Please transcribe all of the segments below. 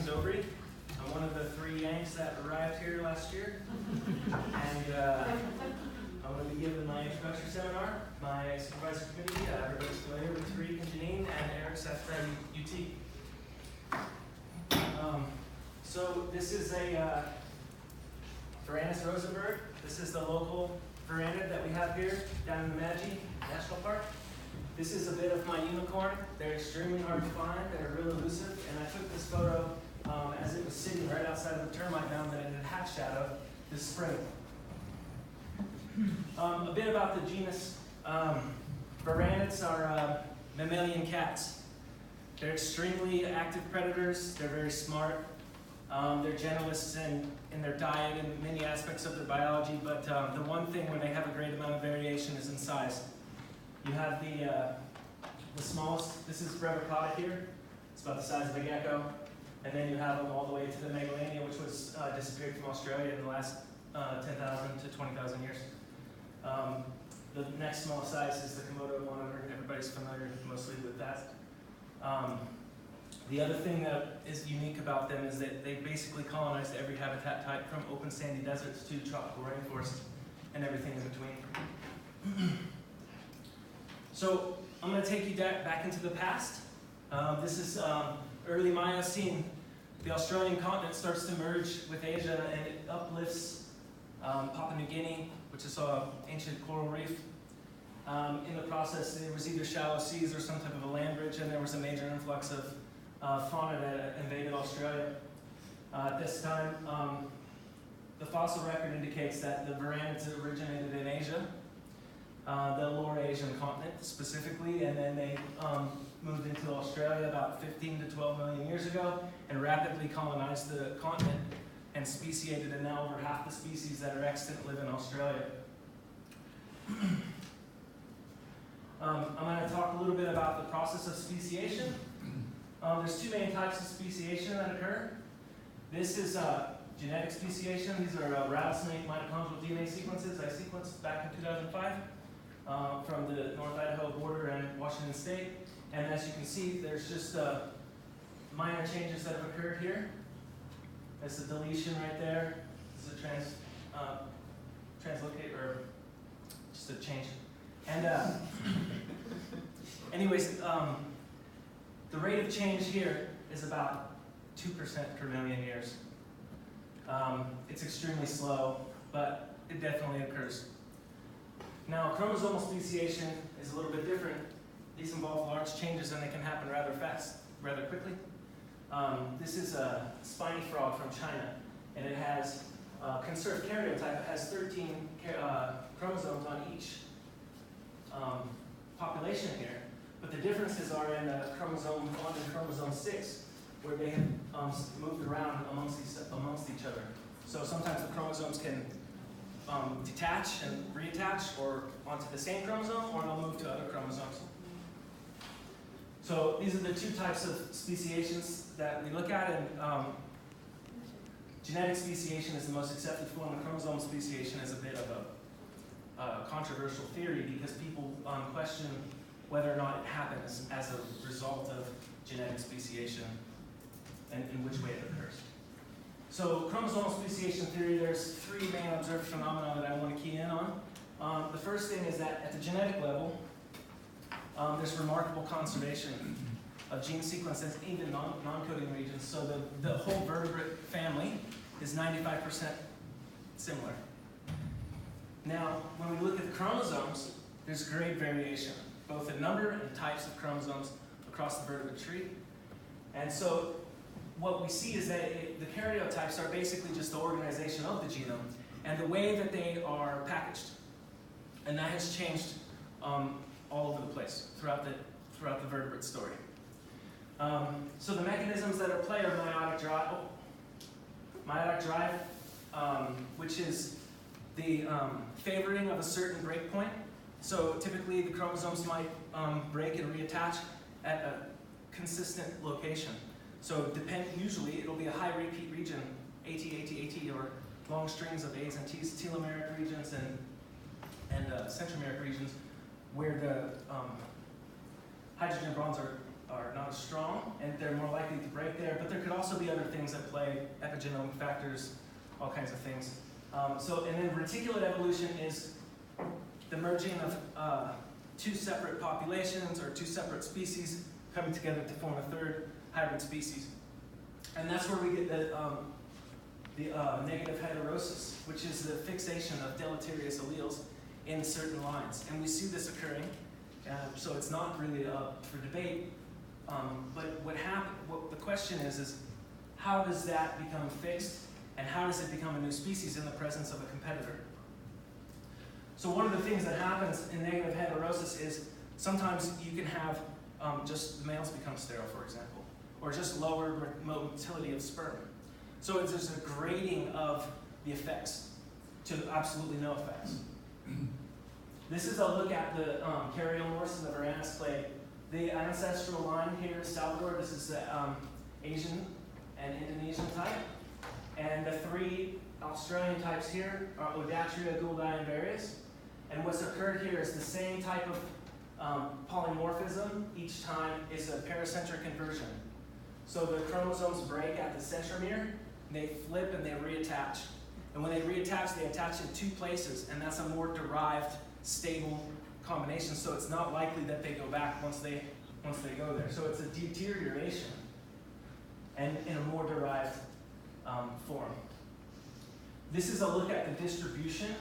Dobry. I'm one of the 3 Yanks that arrived here last year. And I'm going to be giving my introductory seminar. My supervisor committee, everybody's familiar with Tariq and Janine, and Eric's at UT. So this is a Varanus rosenberg. This is the local varanid that we have here down in the Magi National Park. This is a bit of my unicorn. They're extremely hard to find. They're real elusive. And I took this photo as it was sitting right outside of the termite mound that it had hatched out of this spring. A bit about the genus. Varanids are mammalian cats. They're extremely active predators. They're very smart. They're generalists in their diet and many aspects of their biology, but the one thing where they have a great amount of variation is in size. You have the smallest, this is Brevicotta here. It's about the size of a gecko. And then you have them all the way to the Megalania, which was disappeared from Australia in the last 10,000 to 20,000 years. The next smallest size is the Komodo monitor. Everybody's familiar mostly with that. The other thing that is unique about them is that they basically colonized every habitat type from open sandy deserts to tropical rainforests and everything in between. So I'm going to take you back into the past. This is early Miocene. The Australian continent starts to merge with Asia and it uplifts Papua New Guinea, which is an ancient coral reef. In the process, there was either shallow seas or some type of a land bridge, and there was a major influx of fauna that invaded Australia. At this time, the fossil record indicates that the varanids originated in Asia, the lower Asian continent specifically, and then they moved into Australia about 15 to 12 million years ago and rapidly colonized the continent and speciated, and now over half the species that are extant live in Australia. I'm going to talk a little bit about the process of speciation. There's 2 main types of speciation that occur. This is genetic speciation. These are rattlesnake mitochondrial DNA sequences I sequenced back in 2005 from the North Idaho border and Washington State. And as you can see, there's just minor changes that have occurred here. There's a deletion right there. This is a translocate, or just a change. And anyways, the rate of change here is about 2% per million years. It's extremely slow, but it definitely occurs. Now, chromosomal speciation is a little bit different. These involve large changes and they can happen rather fast, rather quickly. This is a spiny frog from China, and it has conserved karyotype. It has 13 chromosomes on each population here, but the differences are in chromosome 1 and chromosome 6, where they have moved around amongst each other. So sometimes the chromosomes can detach and reattach or onto the same chromosome, or they'll move to other chromosomes. So these are the 2 types of speciations that we look at, and genetic speciation is the most accepted form, and chromosomal speciation is a bit of a controversial theory because people question whether or not it happens as a result of genetic speciation and in which way it occurs. So chromosomal speciation theory, there's 3 main observed phenomena that I want to key in on. The first thing is that at the genetic level, there's remarkable conservation of gene sequences, even non-coding regions. So the whole vertebrate family is 95% similar. Now, when we look at the chromosomes, there's great variation, both in number and types of chromosomes across the vertebrate tree. And so what we see is that the karyotypes are basically just the organization of the genome and the way that they are packaged. And that has changed all over the place throughout the vertebrate story. So the mechanisms that are at play are meiotic drive, which is the favoring of a certain breakpoint. So typically the chromosomes might break and reattach at a consistent location. So usually it'll be a high repeat region, AT, or long strings of A's and T's, telomeric regions and centromeric regions, where the hydrogen bonds are are not as strong, and they're more likely to break there, but there could also be other things at play, epigenomic factors, all kinds of things. And then reticulate evolution is the merging of two separate populations or two separate species coming together to form a third hybrid species. And that's where we get the negative heterosis, which is the fixation of deleterious alleles in certain lines. And we see this occurring, so it's not really up for debate. But what the question is how does that become fixed, and how does it become a new species in the presence of a competitor? So one of the things that happens in negative heterosis is sometimes you can have just males become sterile, for example, or just lower motility of sperm. So there's a grading of the effects to absolutely no effects. This is a look at the karyomorphs in the Varanus clade. The ancestral line here is Salvador. This is the Asian and Indonesian type. And the three Australian types here are Odatria, Gouldii, and Varius. And what's occurred here is the same type of polymorphism each time is a paracentric inversion. So the chromosomes break at the centromere, they flip and they reattach. And when they reattach, they attach in two places, and that's a more derived, stable combination, so it's not likely that they go back once they go there. So it's a deterioration and in a more derived form. This is a look at the distribution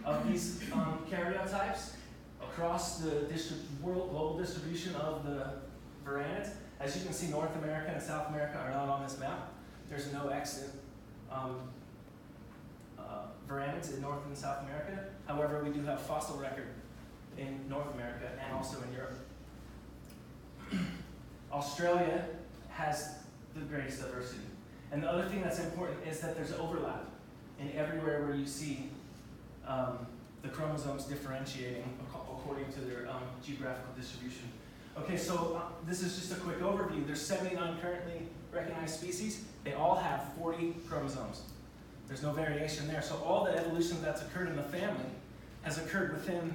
of these karyotypes across the global distribution of the varanids. As you can see, North America and South America are not on this map. There's no extant varanids in North and South America. However, we do have fossil record in North America and also in Europe. Australia has the greatest diversity. And the other thing that's important is that there's overlap in everywhere where you see the chromosomes differentiating according to their geographical distribution. Okay, so this is just a quick overview. There's 79 currently recognized species. They all have 40 chromosomes. There's no variation there. So all the evolution that's occurred in the family has occurred within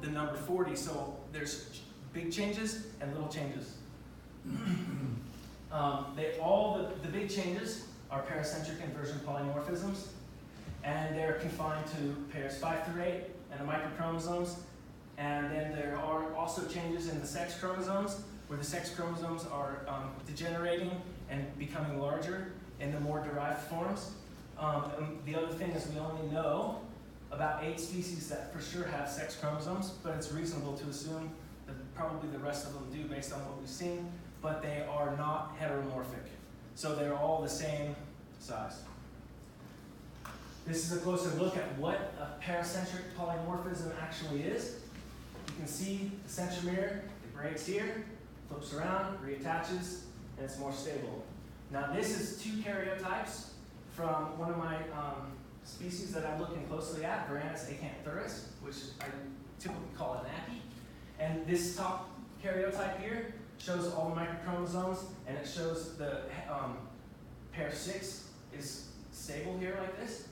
the number 40. So there's big changes and little changes. The big changes are paracentric inversion polymorphisms, and they're confined to pairs 5 through 8 and the microchromosomes. And then there are also changes in the sex chromosomes, where the sex chromosomes are degenerating and becoming larger in the more derived forms. And the other thing is we only know about 8 species that for sure have sex chromosomes, but it's reasonable to assume that probably the rest of them do based on what we've seen, but they are not heteromorphic. So they're all the same size. This is a closer look at what a paracentric polymorphism actually is. You can see the centromere, it breaks here, flips around, reattaches, and it's more stable. Now this is 2 karyotypes from one of my species that I'm looking closely at, Varanus acanthoris, which I typically call an Aki. And this top karyotype here shows all the microchromosomes, and it shows the pair 6 is stable here like this.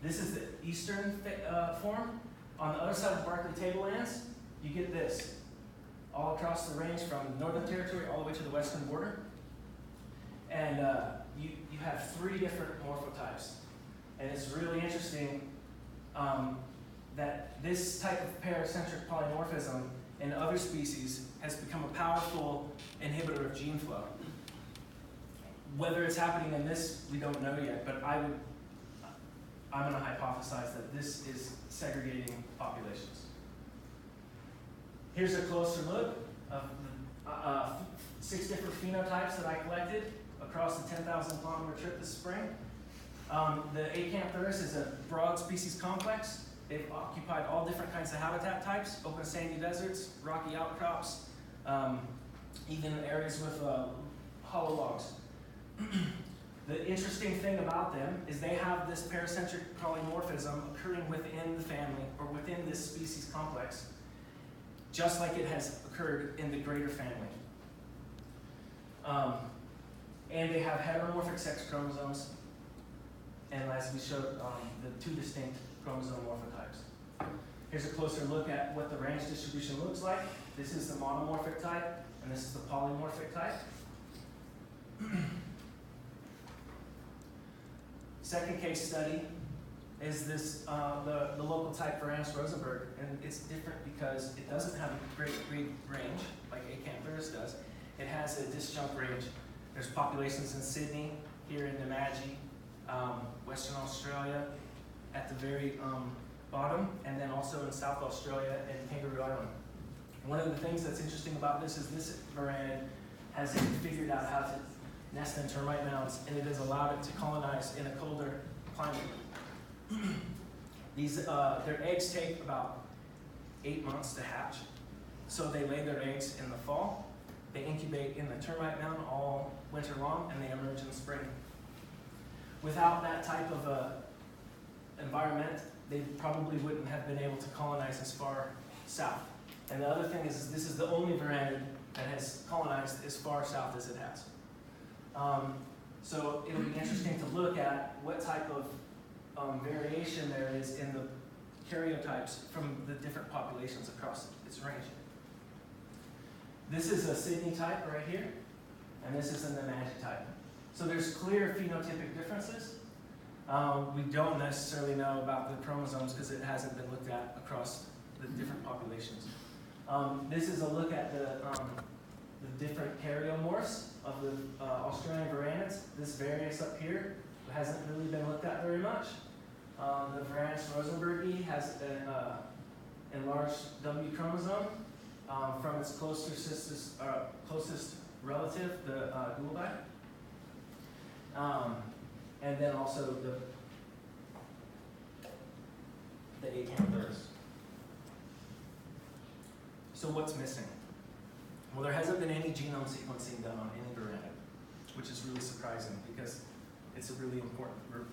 This is the eastern form. On the other side of the Barclay tablelands, you get this, all across the range from the Northern Territory all the way to the western border. And you have 3 different morphotypes. And it's really interesting that this type of paracentric polymorphism in other species has become a powerful inhibitor of gene flow. Whether it's happening in this, we don't know yet, but I'm going to hypothesize that this is segregating populations. Here's a closer look of the 6 different phenotypes that I collected across the 10,000 kilometer trip this spring. The acanthoris is a broad species complex. They've occupied all different kinds of habitat types, open sandy deserts, rocky outcrops, even areas with hollow logs. The interesting thing about them is they have this paracentric polymorphism occurring within the family or within this species complex, just like it has occurred in the greater family. And they have heteromorphic sex chromosomes, and as we showed, the 2 distinct chromosome morphotypes. Here's a closer look at what the range distribution looks like. This is the monomorphic type, and this is the polymorphic type. Second case study is this, the local type Varanus rosenberg, and it's different because it doesn't have a great breed range like Acanthurus does. It has a disjunct range. There's populations in Sydney, here in Namadgi, Western Australia at the very bottom, and then also in South Australia and Kangaroo Island. One of the things that's interesting about this is this varanid has figured out how to nest in termite mounds, and it has allowed it to colonize in a colder climate. Their eggs take about 8 months to hatch, so they lay their eggs in the fall. They incubate in the termite mound all winter long, and they emerge in spring. Without that type of environment, they probably wouldn't have been able to colonize as far south. And the other thing is this is the only varanid that has colonized as far south as it has. So it'll be interesting to look at what type of variation there is in the karyotypes from the different populations across its range. This is a Sydney type right here, and this is a Namadgi type. So there's clear phenotypic differences. We don't necessarily know about the chromosomes because it hasn't been looked at across the different populations. This is a look at the different karyomorphs of the Australian varanids. This Varius up here hasn't really been looked at very much. The Varanus rosenbergi has an enlarged W chromosome from its closest relative, the gulbi. And then also the Acanthurus. So what's missing? Well, there hasn't been any genome sequencing done on any varanid, which is really surprising because it's a really important group.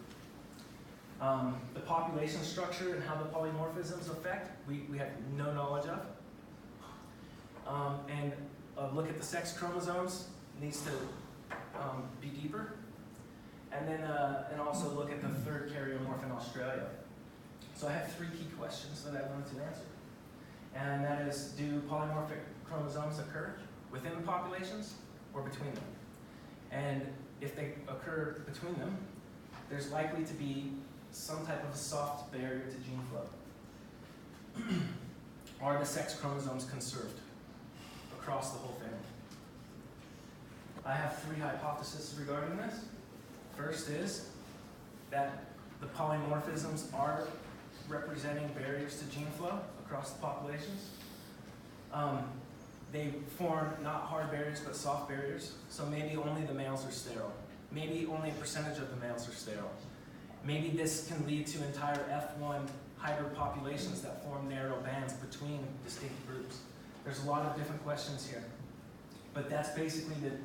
The population structure and how the polymorphisms affect, we have no knowledge of. And a look at the sex chromosomes needs to be deeper. And then and also look at the third karyomorph in Australia. So I have 3 key questions that I wanted to answer. And that is, do polymorphic chromosomes occur within the populations or between them? And if they occur between them, there's likely to be some type of a soft barrier to gene flow. Are the sex chromosomes conserved across the whole family? I have 3 hypotheses regarding this. First is that the polymorphisms are representing barriers to gene flow across the populations. They form not hard barriers but soft barriers, so maybe only the males are sterile. Maybe only a percentage of the males are sterile. Maybe this can lead to entire F1 hybrid populations that form narrow bands between distinct groups. There's a lot of different questions here, but that's basically the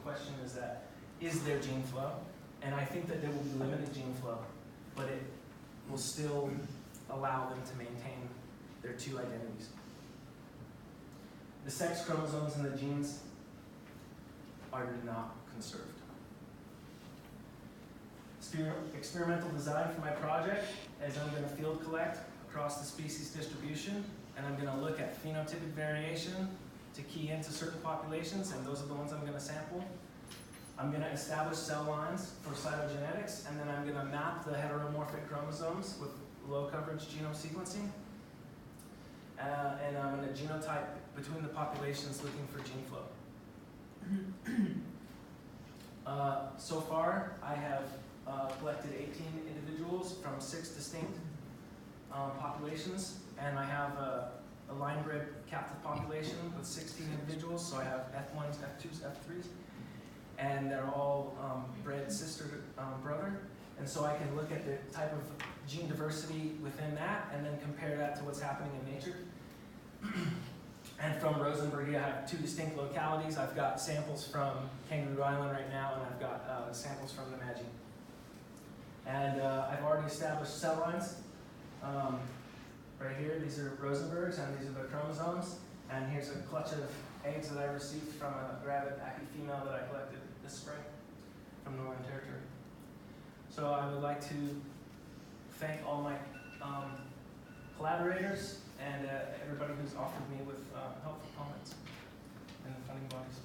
question is that, is there gene flow? And I think that there will be limited gene flow, but it will still allow them to maintain their 2 identities. The sex chromosomes and the genes are not conserved. Experimental design for my project is I'm going to field collect across the species distribution, and I'm going to look at phenotypic variation to key into certain populations, and those are the ones I'm going to sample. I'm going to establish cell lines for cytogenetics, and then I'm going to map the heteromorphic chromosomes with low coverage genome sequencing. And I'm going to genotype between the populations looking for gene flow. So far, I have collected 18 individuals from 6 distinct populations, and I have a line-bred captive population with 16 individuals, so I have F1s, F2s, F3s, and they're all bred sister-brother, and so I can look at the type of gene diversity within that, and then compare that to what's happening in nature. And from Rosenberg, I have 2 distinct localities. I've got samples from Kangaroo Island right now, and I've got samples from Namadgi. And I've already established cell lines. Right here, these are Rosenbergs, and these are the chromosomes. And here's a clutch of eggs that I received from a gravid active female that I collected this spring from Northern Territory. So I would like to thank all my collaborators and everybody who's offered me with helpful comments. the funding bodies.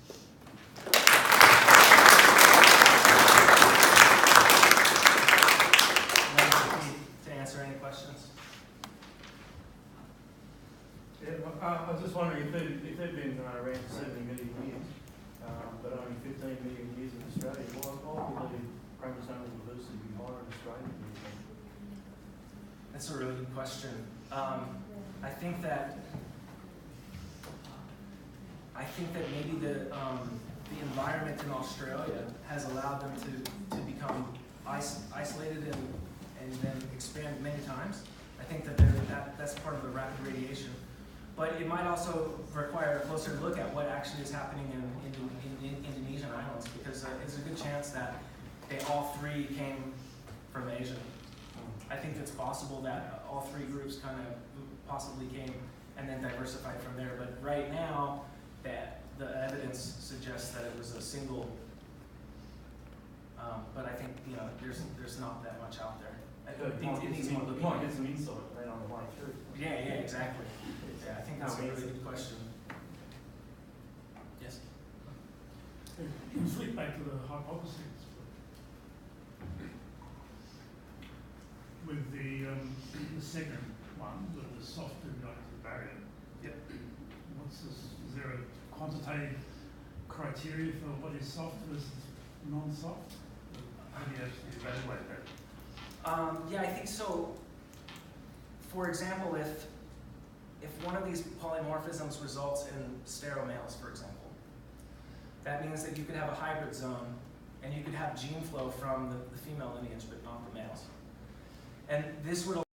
To answer any questions. Yeah, I was just wondering if they've been around for 70 million years, but only 15 million years in Australia, why would the chromosomal diversity be higher in Australia than in New Zealand? That's a really good question. I think that maybe the environment in Australia has allowed them to become isolated and then expand many times. I think that's part of the rapid radiation. But it might also require a closer look at what actually is happening in Indonesian islands, because it's a good chance that they all three came from Asia. I think it's possible that all three groups kind of possibly came and then diversified from there. But right now, the evidence suggests that it was a single. But I think there's not that much out there. So it might get some insight then on the way through. Yeah, exactly. Yeah, I think that's a really good question. Yes. You can flip back to the hypothesis. With the second one, with the soft conductive barrier. Yep. Is there a quantitative criteria for what is soft versus non-soft? How do you actually evaluate that? Yeah, I think so. For example, if one of these polymorphisms results in sterile males, for example, that means that you could have a hybrid zone and you could have gene flow from the female lineage but not the males. And this would